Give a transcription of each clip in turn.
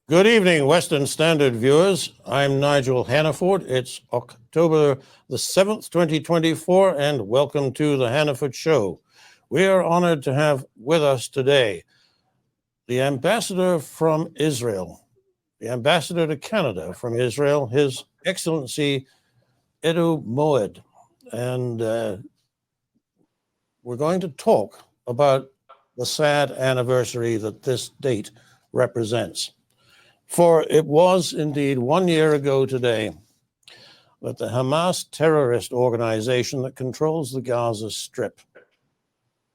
Good evening, Western Standard viewers. I'm Nigel Hannaford. It's October the 7th, 2024, and welcome to the Hannaford Show. We are honored to have with us today the ambassador from Israel, the ambassador to Canada from Israel, His Excellency Iddo Moed. And we're going to talk about the sad anniversary that this date represents. For it was indeed 1 year ago today that the Hamas terrorist organization that controls the Gaza Strip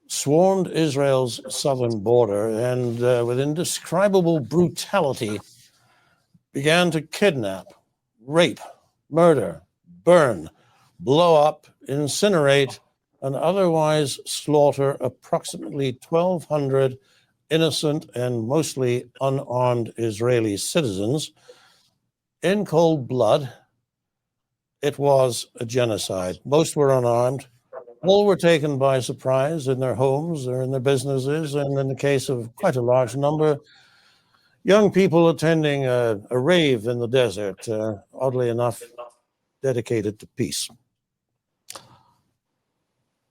swarmed Israel's southern border and with indescribable brutality began to kidnap, rape, murder, burn, blow up, incinerate, and otherwise slaughter approximately 1,200 innocent and mostly unarmed Israeli citizens in cold blood. It was a genocide. Most were unarmed. All were taken by surprise in their homes or in their businesses, and in the case of quite a large number, young people attending a rave in the desert, oddly enough, dedicated to peace.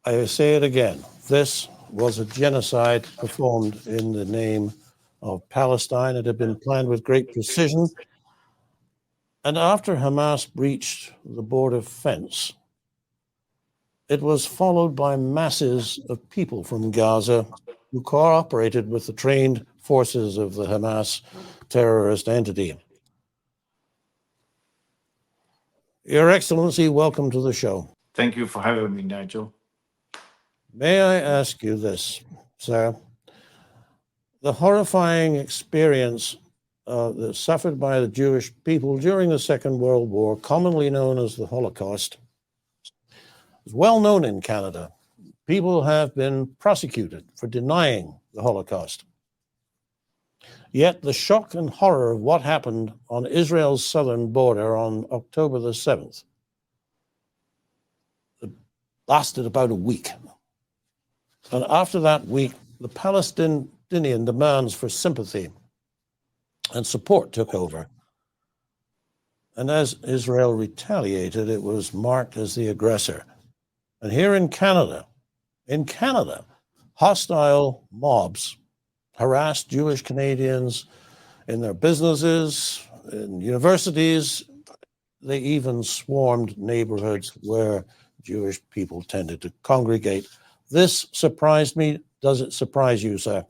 I say it again, this was a genocide performed in the name of Palestine. It had been planned with great precision. And after Hamas breached the border fence, it was followed by masses of people from Gaza who cooperated with the trained forces of the Hamas terrorist entity. Your Excellency, welcome to the show. Thank you for having me, Nigel. May I ask you this, sir? The horrifying experience that suffered by the Jewish people during the Second World War, commonly known as the Holocaust, is well known in Canada. People have been prosecuted for denying the Holocaust. Yet the shock and horror of what happened on Israel's southern border on October the 7th lasted about a week. And after that week, the Palestinian demands for sympathy and support took over. And as Israel retaliated, it was marked as the aggressor. And here in Canada, hostile mobs harassed Jewish Canadians in their businesses, in universities. They even swarmed neighborhoods where Jewish people tended to congregate. This surprised me. Does it surprise you, sir?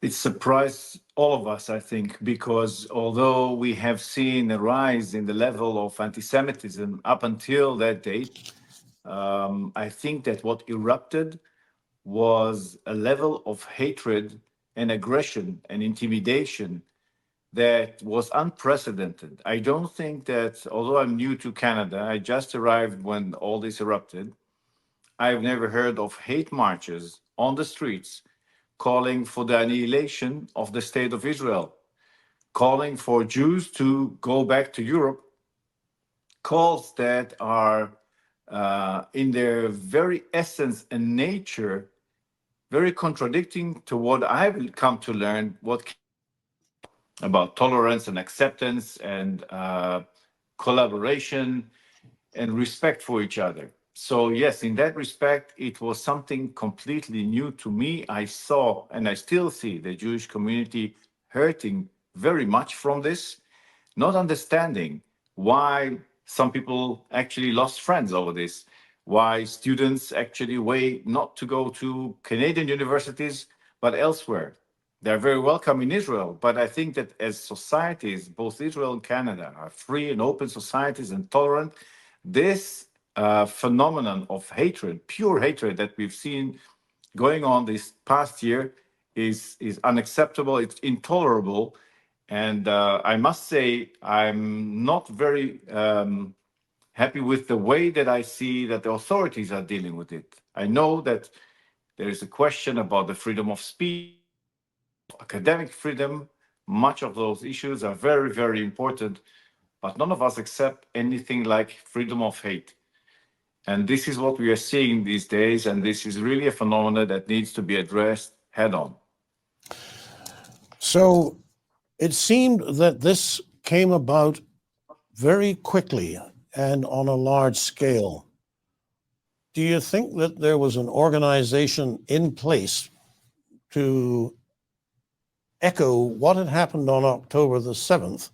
It surprised all of us, I think, because although we have seen a rise in the level of anti-Semitism up until that date, I think that what erupted was a level of hatred and aggression and intimidation that was unprecedented. I don't think that, although I'm new to Canada, I just arrived when all this erupted, I've never heard of hate marches on the streets calling for the annihilation of the state of Israel, calling for Jews to go back to Europe, calls that are in their very essence and nature very contradicting to what I've come to learn about tolerance and acceptance and collaboration and respect for each other. So yes, in that respect, it was something completely new to me. I saw, and I still see, the Jewish community hurting very much from this, not understanding why some people actually lost friends over this, why students actually wait not to go to Canadian universities, but elsewhere. They're very welcome in Israel, but I think that as societies, both Israel and Canada are free and open societies and tolerant, this phenomenon of hatred, pure hatred that we've seen going on this past year is unacceptable, it's intolerable. And I must say, I'm not very happy with the way that I see that the authorities are dealing with it. I know that there is a question about the freedom of speech, academic freedom. Much of those issues are very, very important, but none of us accept anything like freedom of hate. And this is what we are seeing these days, and this is really a phenomenon that needs to be addressed head on. So It seemed that this came about very quickly and on a large scale. Do you think that there was an organization in place to echo what had happened on October the 7th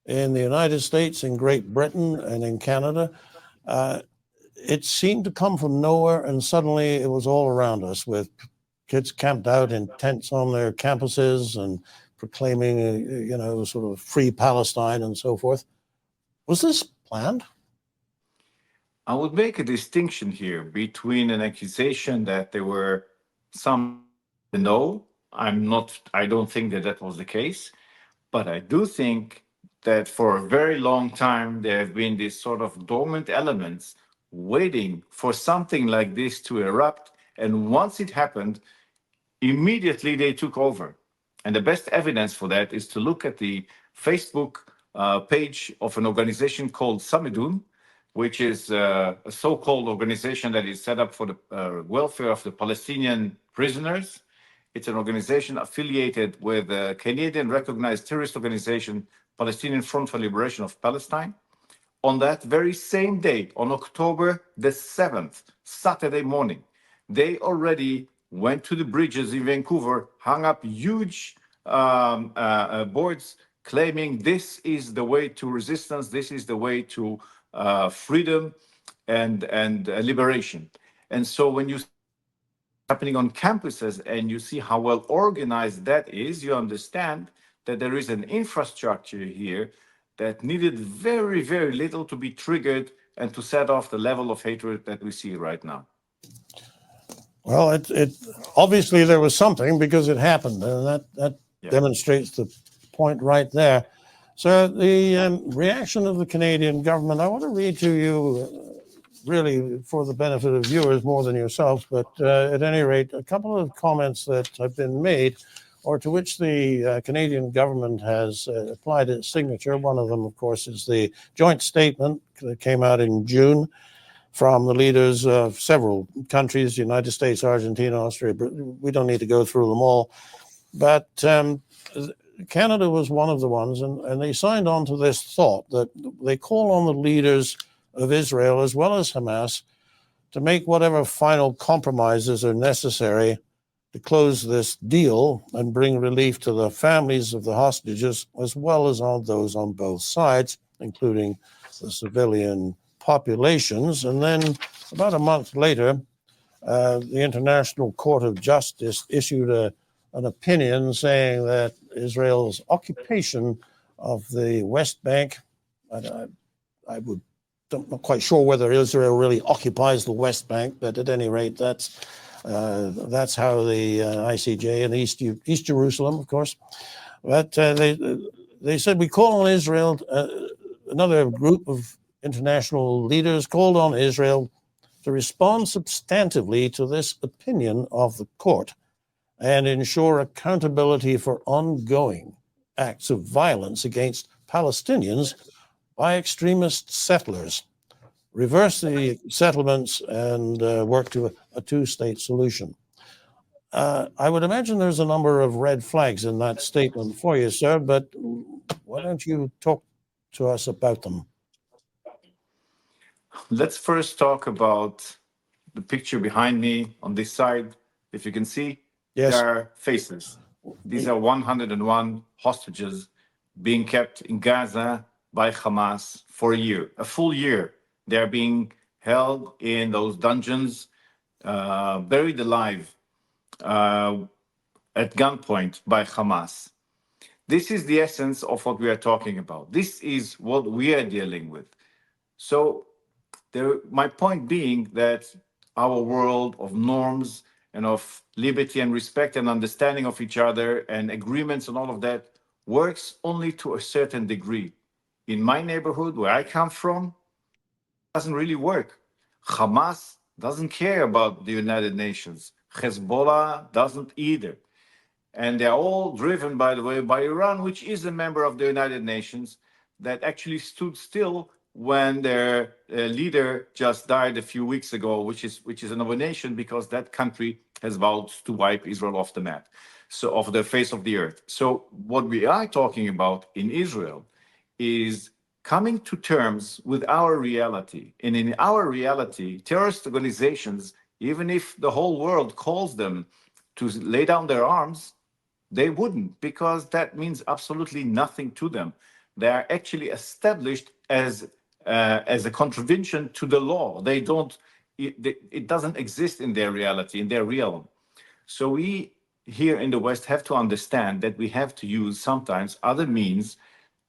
in the United States, in Great Britain, and in Canada? It seemed to come from nowhere, and suddenly it was all around us, with kids camped out in tents on their campuses and proclaiming, sort of free Palestine and so forth. Was this planned? I would make a distinction here between an accusation that there were some. No, I don't think that that was the case. But I do think that for a very long time, there have been these sort of dormant elements waiting for something like this to erupt. And once it happened, immediately they took over. And the best evidence for that is to look at the Facebook page of an organization called Samidun, which is a so-called organization that is set up for the welfare of the Palestinian prisoners. It's an organization affiliated with a Canadian recognized terrorist organization, Palestinian Front for Liberation of Palestine. On that very same day, on October the 7th, Saturday morning, they already went to the bridges in Vancouver, hung up huge boards claiming this is the way to resistance, this is the way to freedom and liberation. And so when you happening on campuses and you see how well organized that is, you understand that there is an infrastructure here that needed very, very little to be triggered and to set off the level of hatred that we see right now. Well, it obviously there was something, because it happened, and that demonstrates the point right there. So the reaction of the Canadian government, I want to read to you, really for the benefit of viewers more than yourselves, but at any rate, a couple of comments that have been made, or to which the Canadian government has applied its signature. One of them, of course, is the joint statement that came out in June from the leaders of several countries, the United States, Argentina, Austria. We don't need to go through them all. But Canada was one of the ones, and they signed on to this thought that they call on the leaders of Israel as well as Hamas to make whatever final compromises are necessary to close this deal and bring relief to the families of the hostages, as well as on those on both sides, including the civilian populations. And then about a month later, the International Court of Justice issued an opinion saying that Israel's occupation of the West Bank, I'm not quite sure whether Israel really occupies the West Bank, but at any rate, that's how the ICJ and East Jerusalem, of course. But they said, we call on Israel, another group of international leaders called on Israel to respond substantively to this opinion of the court and ensure accountability for ongoing acts of violence against Palestinians by extremist settlers, reverse the settlements, and work to a two-state solution. I would imagine there's a number of red flags in that statement for you, sir, but why don't you talk to us about them? Let's first talk about the picture behind me on this side. If you can see, Yes. There are faces. These are 101 hostages being kept in Gaza by Hamas for a year, a full year. They're being held in those dungeons, buried alive at gunpoint by Hamas. This is the essence of what we are talking about. This is what we are dealing with. So my point being that our world of norms and of liberty and respect and understanding of each other and agreements and all of that works only to a certain degree. In my neighborhood, where I come from, it doesn't really work. Hamas doesn't care about the United Nations. Hezbollah doesn't either. And they're all driven, by the way, by Iran, which is a member of the United Nations, that actually stood still when their leader just died a few weeks ago, which is an abomination, because that country has vowed to wipe Israel off the map, so off the face of the earth. So what we are talking about in Israel is coming to terms with our reality. And in our reality, terrorist organizations, even if the whole world calls them to lay down their arms, they wouldn't, because that means absolutely nothing to them. They are actually established as a contravention to the law. They don't. It doesn't exist in their reality, in their realm. So we here in the West have to understand that we have to use sometimes other means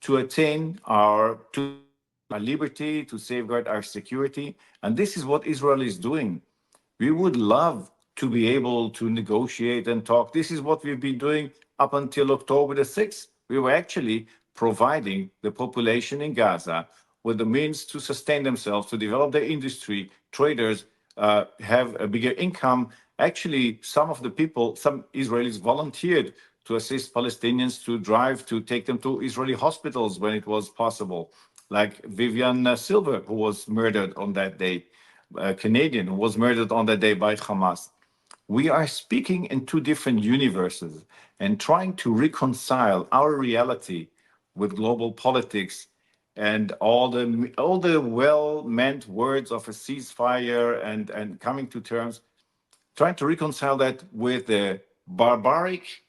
to attain our liberty, to safeguard our security, and this is what Israel is doing. We would love to be able to negotiate and talk. This is what we've been doing up until October the 6th. We were actually providing the population in Gaza with the means to sustain themselves, to develop their industry, traders have a bigger income. Actually, some of the people, some Israelis volunteered to assist Palestinians to drive, to take them to Israeli hospitals when it was possible, like Vivian Silver, who was murdered on that day, a Canadian who was murdered on that day by Hamas. We are speaking in two different universes and trying to reconcile our reality with global politics and all the well-meant words of a ceasefire and coming to terms, trying to reconcile that with the barbaric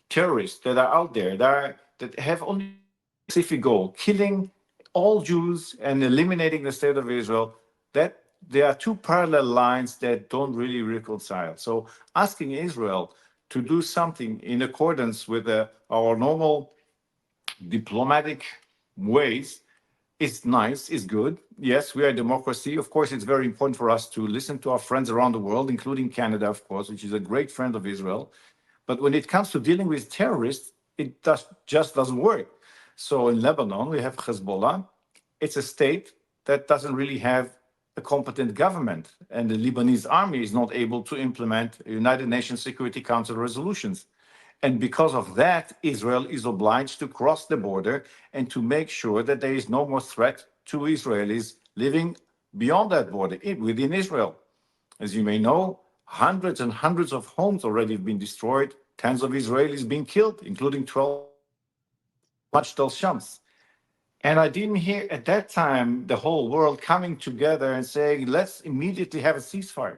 terrorists that are out there that have only a specific goal, killing all Jews and eliminating the state of Israel. That there are two parallel lines that don't really reconcile. So asking Israel to do something in accordance with our normal diplomatic ways is nice, is good. Yes, we are a democracy. Of course, it's very important for us to listen to our friends around the world, including Canada, of course, which is a great friend of Israel. But when it comes to dealing with terrorists, it just doesn't work. So in Lebanon, we have Hezbollah. It's a state that doesn't really have a competent government, and the Lebanese army is not able to implement United Nations Security Council resolutions. And because of that, Israel is obliged to cross the border and to make sure that there is no more threat to Israelis living beyond that border, within Israel. As you may know, hundreds and hundreds of homes already have been destroyed, tens of Israelis being killed, including 12 Majtal Shams. And I didn't hear at that time the whole world coming together and saying, let's immediately have a ceasefire.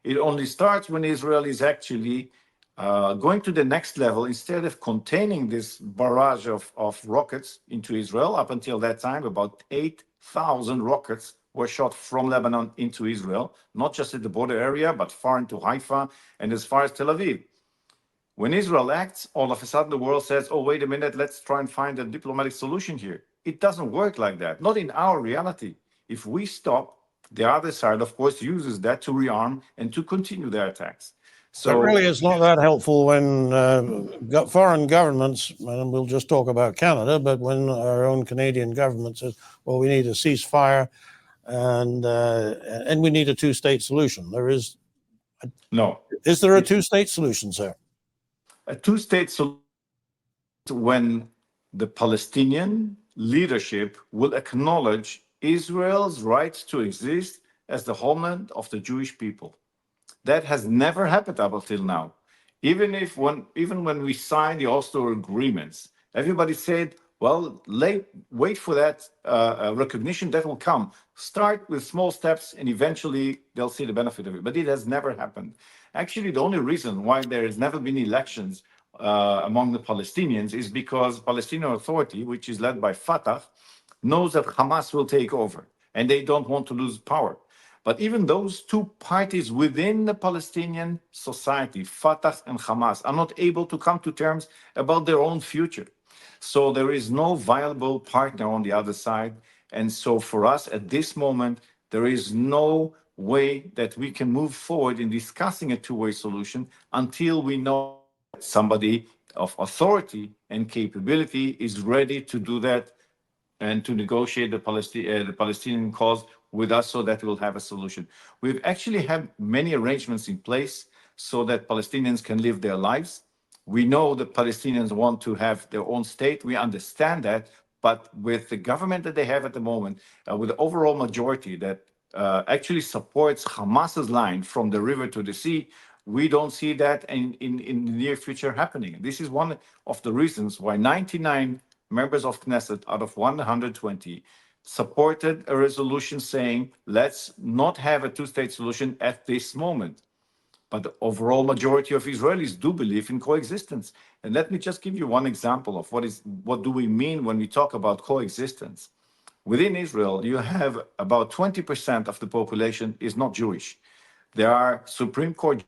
It only starts when Israel is actually going to the next level. Instead of containing this barrage of rockets into Israel. Up until that time, about 8,000 rockets were shot from Lebanon into Israel, not just at the border area, but far into Haifa and as far as Tel Aviv. When Israel acts, all of a sudden the world says, oh, wait a minute, let's try and find a diplomatic solution here. It doesn't work like that, not in our reality. If we stop, the other side, of course, uses that to rearm and to continue their attacks. So really, it's not that helpful when foreign governments, and we'll just talk about Canada, but when our own Canadian government says, well, we need a ceasefire and we need a two-state solution. There is no. Is there a two-state solution, sir? A two-state solution when the Palestinian leadership will acknowledge Israel's right to exist as the homeland of the Jewish people. That has never happened up until now. Even when we signed the Oslo agreements, everybody said, well, wait for that recognition that will come. Start with small steps and eventually they'll see the benefit of it. But it has never happened. Actually, the only reason why there has never been elections among the Palestinians is because Palestinian Authority, which is led by Fatah, knows that Hamas will take over and they don't want to lose power. But even those two parties within the Palestinian society, Fatah and Hamas, are not able to come to terms about their own future. So there is no viable partner on the other side. And so for us at this moment, there is no way that we can move forward in discussing a two-way solution until we know somebody of authority and capability is ready to do that and to negotiate the Palestinian cause with us so that we'll have a solution. We've actually had many arrangements in place so that Palestinians can live their lives. We know that Palestinians want to have their own state. We understand that. But with the government that they have at the moment, with the overall majority that actually supports Hamas's line from the river to the sea, we don't see that in the near future happening. This is one of the reasons why 99 members of Knesset out of 120 supported a resolution saying, let's not have a two-state solution at this moment. But the overall majority of Israelis do believe in coexistence. And let me just give you one example of what do we mean when we talk about coexistence. Within Israel, you have about 20% of the population is not Jewish. There are Supreme Court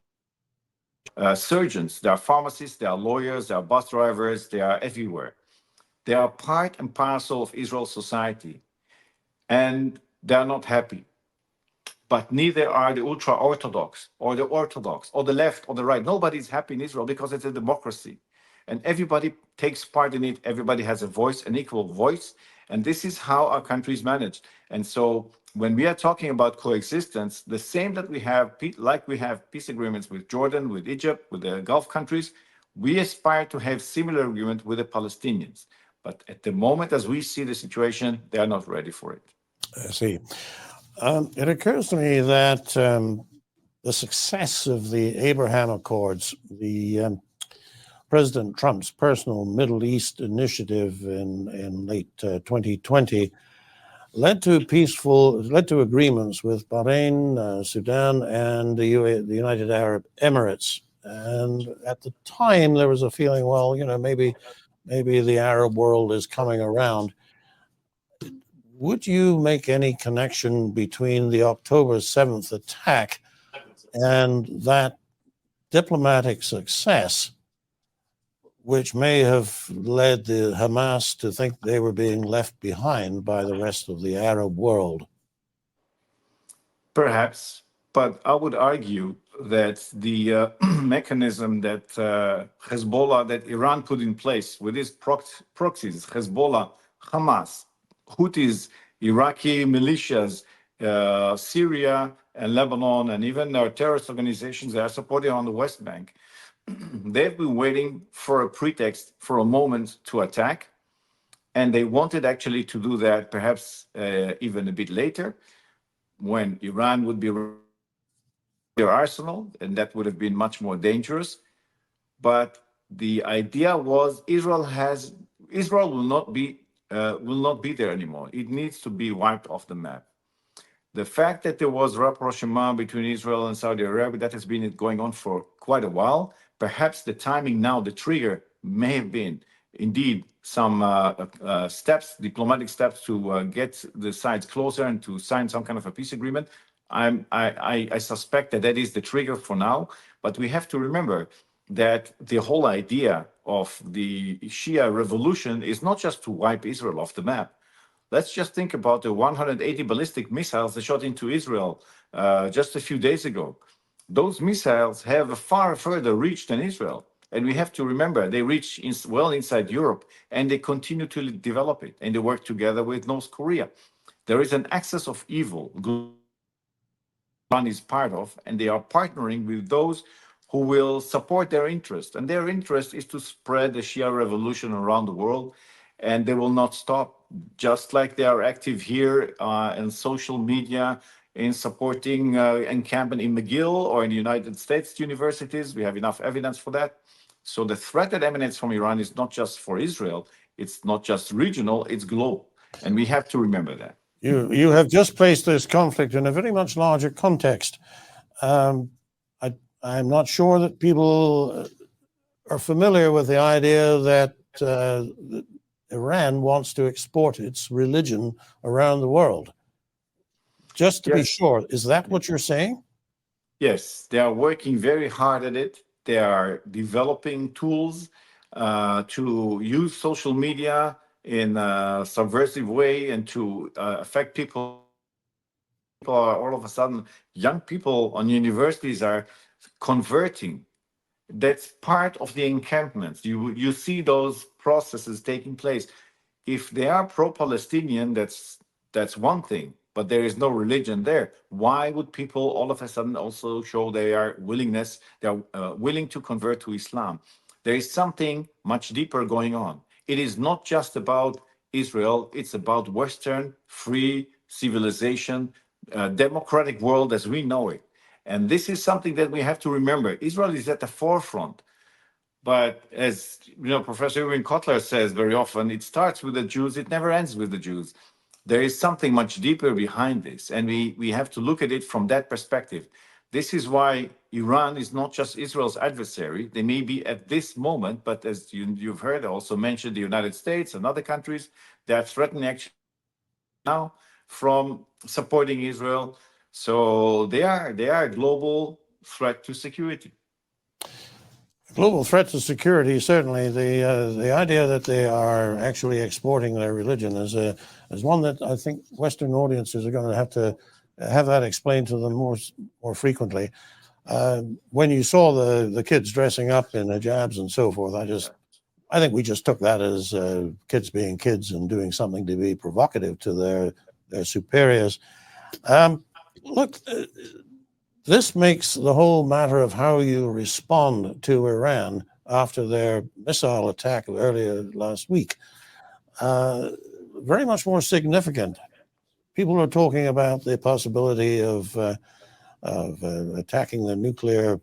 surgeons, there are pharmacists, there are lawyers, there are bus drivers, they are everywhere. They are part and parcel of Israel's society, and they are not happy. But neither are the ultra-Orthodox or the Orthodox or the left or the right. Nobody's happy in Israel because it's a democracy. And everybody takes part in it. Everybody has a voice, an equal voice. And this is how our country is managed. And so when we are talking about coexistence, the same that we have, like we have peace agreements with Jordan, with Egypt, with the Gulf countries, we aspire to have similar agreement with the Palestinians. But at the moment, as we see the situation, they are not ready for it. I see. It occurs to me that the success of the Abraham Accords, the President Trump's personal Middle East initiative in late 2020, led to agreements with Bahrain, Sudan, and the United Arab Emirates. And at the time, there was a feeling, well, maybe the Arab world is coming around. Would you make any connection between the October 7th attack and that diplomatic success, which may have led the Hamas to think they were being left behind by the rest of the Arab world? Perhaps, but I would argue that the mechanism that Hezbollah, that Iran put in place with its proxies, Hezbollah, Hamas, Houthis, Iraqi militias, Syria and Lebanon, and even our terrorist organizations that are supported on the West Bank, they've been waiting for a pretext, for a moment to attack. And they wanted actually to do that perhaps even a bit later, when Iran would be their arsenal, and that would have been much more dangerous. But the idea was Israel will not be there anymore. It needs to be wiped off the map. The fact that there was rapprochement between Israel and Saudi Arabia, that has been going on for quite a while. Perhaps the timing now, the trigger may have been indeed some diplomatic steps to get the sides closer and to sign some kind of a peace agreement. I suspect that is the trigger for now, but we have to remember that the whole idea of the Shia revolution is not just to wipe Israel off the map. Let's just think about the 180 ballistic missiles that shot into Israel just a few days ago. Those missiles have a far further reach than Israel. And we have to remember, they reach well inside Europe, and they continue to develop it, and they work together with North Korea. There is an axis of evil Iran is part of, and they are partnering with those who will support their interest. And their interest is to spread the Shia revolution around the world, and they will not stop. Just like they are active here in social media, in supporting encampment in McGill or in the United States universities. We have enough evidence for that. So the threat that emanates from Iran is not just for Israel, it's not just regional, it's global. And we have to remember that. You have just placed this conflict in a very much larger context. I'm not sure that people are familiar with the idea that Iran wants to export its religion around the world. Just to be sure, is that what you're saying? Yes, they are working very hard at it. They are developing tools to use social media in a subversive way and to affect people. People are all of a sudden, young people on universities are converting. That's part of the encampments. You see those processes taking place. If they are pro-Palestinian, that's one thing, but there is no religion there. Why would people all of a sudden also show they're willing to convert to Islam? There is something much deeper going on. It is not just about Israel, it's about Western free civilization democratic world as we know it. And this is something that we have to remember. Israel is at the forefront. But as you know, Professor Irving Kotler says very often, it starts with the Jews, it never ends with the Jews. There is something much deeper behind this, and we have to look at it from that perspective. This is why Iran is not just Israel's adversary. They may be at this moment, but as you've heard, I also mentioned the United States and other countries that threaten actually now from supporting Israel. So they are a global threat to security. Global threat to security, certainly. The idea that they are actually exporting their religion is one that I think Western audiences are going to have that explained to them more frequently. When you saw the kids dressing up in hijabs and so forth, I think we just took that as kids being kids and doing something to be provocative to their superiors. Look. This makes the whole matter of how you respond to Iran after their missile attack earlier last week very much more significant. People are talking about the possibility of attacking the nuclear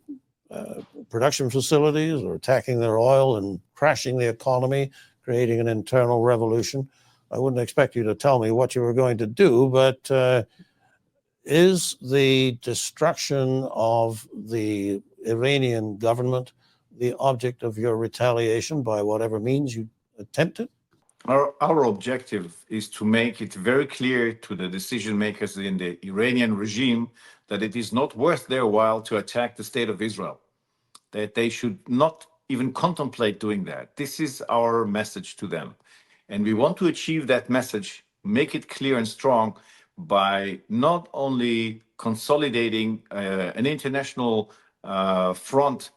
production facilities or attacking their oil and crashing the economy, creating an internal revolution. I wouldn't expect you to tell me what you were going to do, but is the destruction of the Iranian government the object of your retaliation by whatever means you attempt it? Our objective is to make it very clear to the decision makers in the Iranian regime that it is not worth their while to attack the state of Israel, that they should not even contemplate doing that. This is our message to them. And we want to achieve that message, make it clear and strong by not only consolidating an international front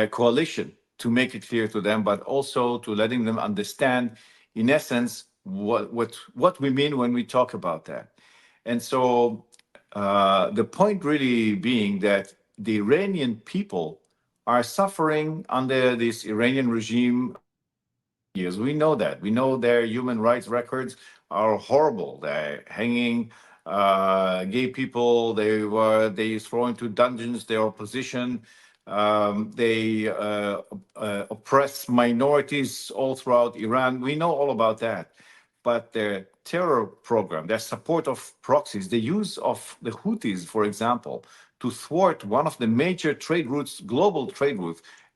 coalition to make it clear to them, but also to letting them understand, in essence, what we mean when we talk about that. And so the point really being that the Iranian people are suffering under this Iranian regime. Yes, we know that. We know their human rights records are horrible. They're hanging gay people. They throw into dungeons their opposition. They oppress minorities all throughout Iran. We know all about that. But their terror program, their support of proxies, the use of the Houthis, for example, to thwart one of the major trade routes, global trade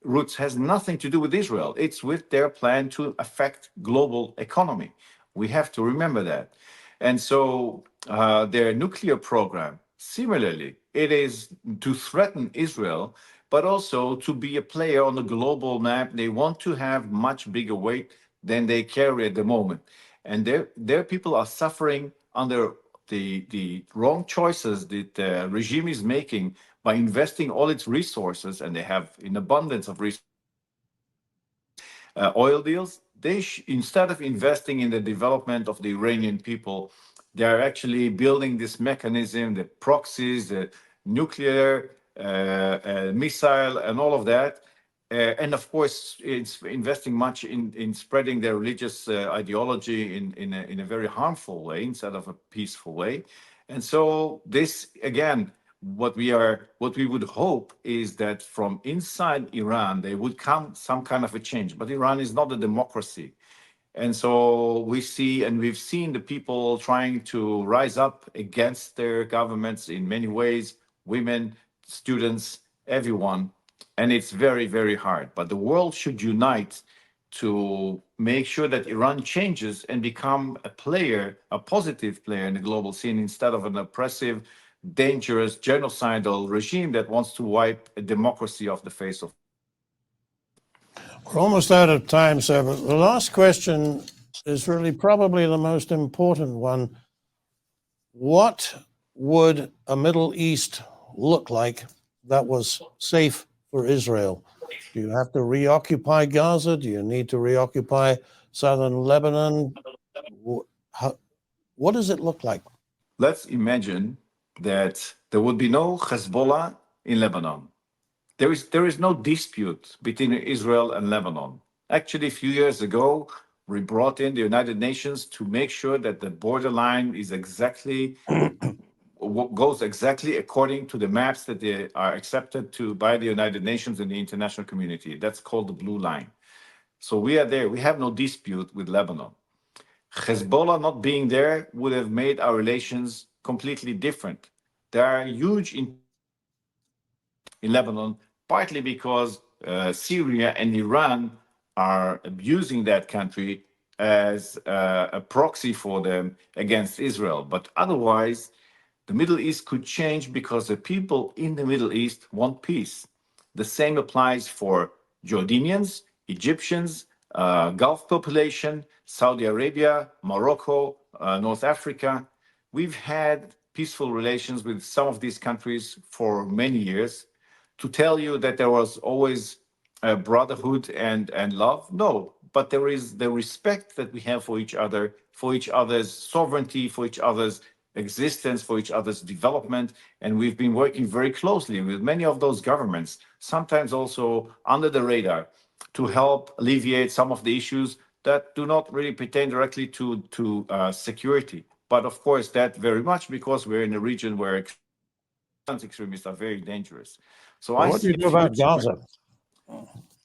routes, has nothing to do with Israel. It's with their plan to affect global economy. We have to remember that. And so their nuclear program, similarly, it is to threaten Israel, but also to be a player on the global map. They want to have much bigger weight than they carry at the moment. And their people are suffering under the wrong choices that the regime is making by investing all its resources, and they have an abundance of oil deals. Instead of investing in the development of the Iranian people, they are actually building this mechanism, the proxies, the nuclear, missile, and all of that. And of course, it's investing much in spreading their religious ideology in a very harmful way instead of a peaceful way. And so this, again, what we would hope is that from inside Iran, there would come some kind of a change. But Iran is not a democracy. And so we see, and we've seen the people trying to rise up against their governments in many ways, women, students, everyone. And it's very, very hard. But the world should unite to make sure that Iran changes and become a player, a positive player in the global scene, instead of an oppressive, dangerous, genocidal regime that wants to wipe a democracy off the face of. We're almost out of time, sir, but the last question is really probably the most important one. What would a Middle East look like that was safe for Israel? Do you have to reoccupy Gaza? Do you need to reoccupy southern Lebanon? What does it look like? Let's imagine that there would be no Hezbollah in Lebanon. There is no dispute between Israel and Lebanon. Actually, a few years ago, we brought in the United Nations to make sure that the borderline is exactly goes exactly according to the maps that they are accepted by the United Nations and the international community. That's called the blue line. So we are there. We have no dispute with Lebanon. Hezbollah not being there would have made our relations completely different. There are huge in Lebanon, partly because Syria and Iran are abusing that country as a proxy for them against Israel. But otherwise, the Middle East could change because the people in the Middle East want peace. The same applies for Jordanians, Egyptians, Gulf population, Saudi Arabia, Morocco, North Africa. We've had peaceful relations with some of these countries for many years. To tell you that there was always brotherhood and love, no, but there is the respect that we have for each other, for each other's sovereignty, for each other's existence, for each other's development. And we've been working very closely with many of those governments, sometimes also under the radar, to help alleviate some of the issues that do not really pertain directly to security. But of course, that very much because we're in a region where extremists are very dangerous. So I What do you see do about Gaza?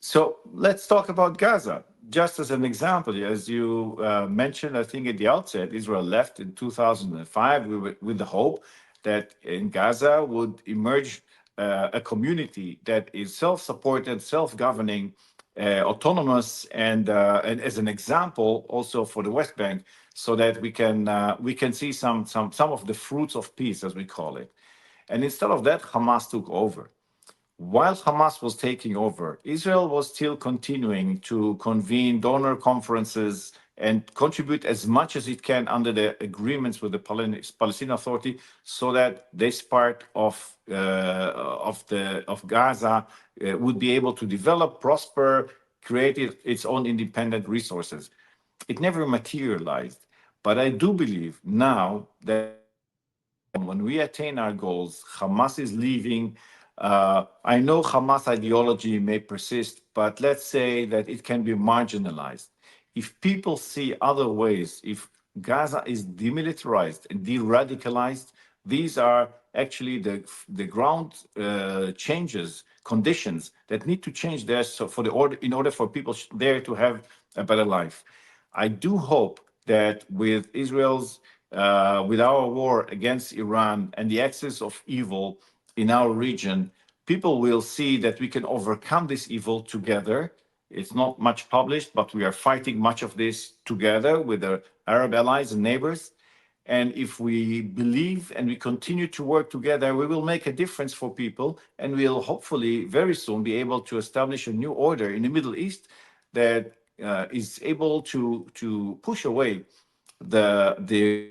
So let's talk about Gaza. Just as an example, as you mentioned, I think at the outset, Israel left in 2005 with the hope that in Gaza would emerge a community that is self-supported, self-governing, autonomous, and as an example also for the West Bank, so that we can see some of the fruits of peace, as we call it. And instead of that, Hamas took over. While Hamas was taking over, Israel was still continuing to convene donor conferences and contribute as much as it can under the agreements with the Palestinian Authority, so that this part of Gaza would be able to develop, prosper, create its own independent resources. It never materialized, but I do believe now that when we attain our goals, Hamas is leaving. I know Hamas ideology may persist, but let's say that it can be marginalized. If people see other ways, if Gaza is demilitarized and de-radicalized, these are actually the ground changes, conditions that need to change there in order for people there to have a better life. I do hope that with with our war against Iran and the axis of evil in our region, people will see that we can overcome this evil together. It's not much published, but we are fighting much of this together with our Arab allies and neighbors. And if we believe and we continue to work together, we will make a difference for people, and we'll hopefully very soon be able to establish a new order in the Middle East that is able to push away the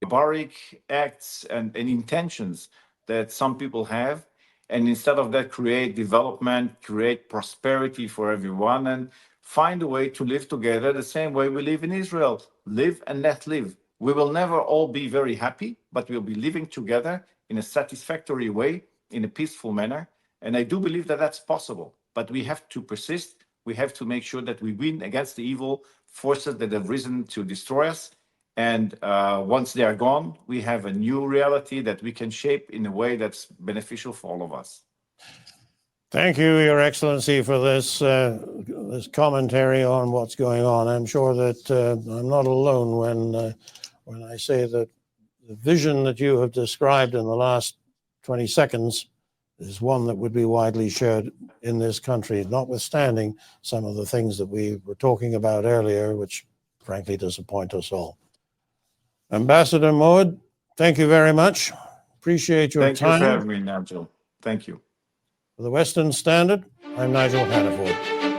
barbaric acts and intentions that some people have, and instead of that, create development, create prosperity for everyone, and find a way to live together the same way we live in Israel. Live and let live. We will never all be very happy, but we'll be living together in a satisfactory way, in a peaceful manner. And I do believe that that's possible, but we have to persist. We have to make sure that we win against the evil forces that have risen to destroy us. And once they are gone, we have a new reality that we can shape in a way that's beneficial for all of us. Thank you, Your Excellency, for this commentary on what's going on. I'm sure that I'm not alone when I say that the vision that you have described in the last 20 seconds is one that would be widely shared in this country, notwithstanding some of the things that we were talking about earlier, which frankly disappoint us all. Ambassador Moed, thank you very much. Appreciate your time. Thank you for having me, Nigel. Thank you. For the Western Standard, I'm Nigel Hannaford.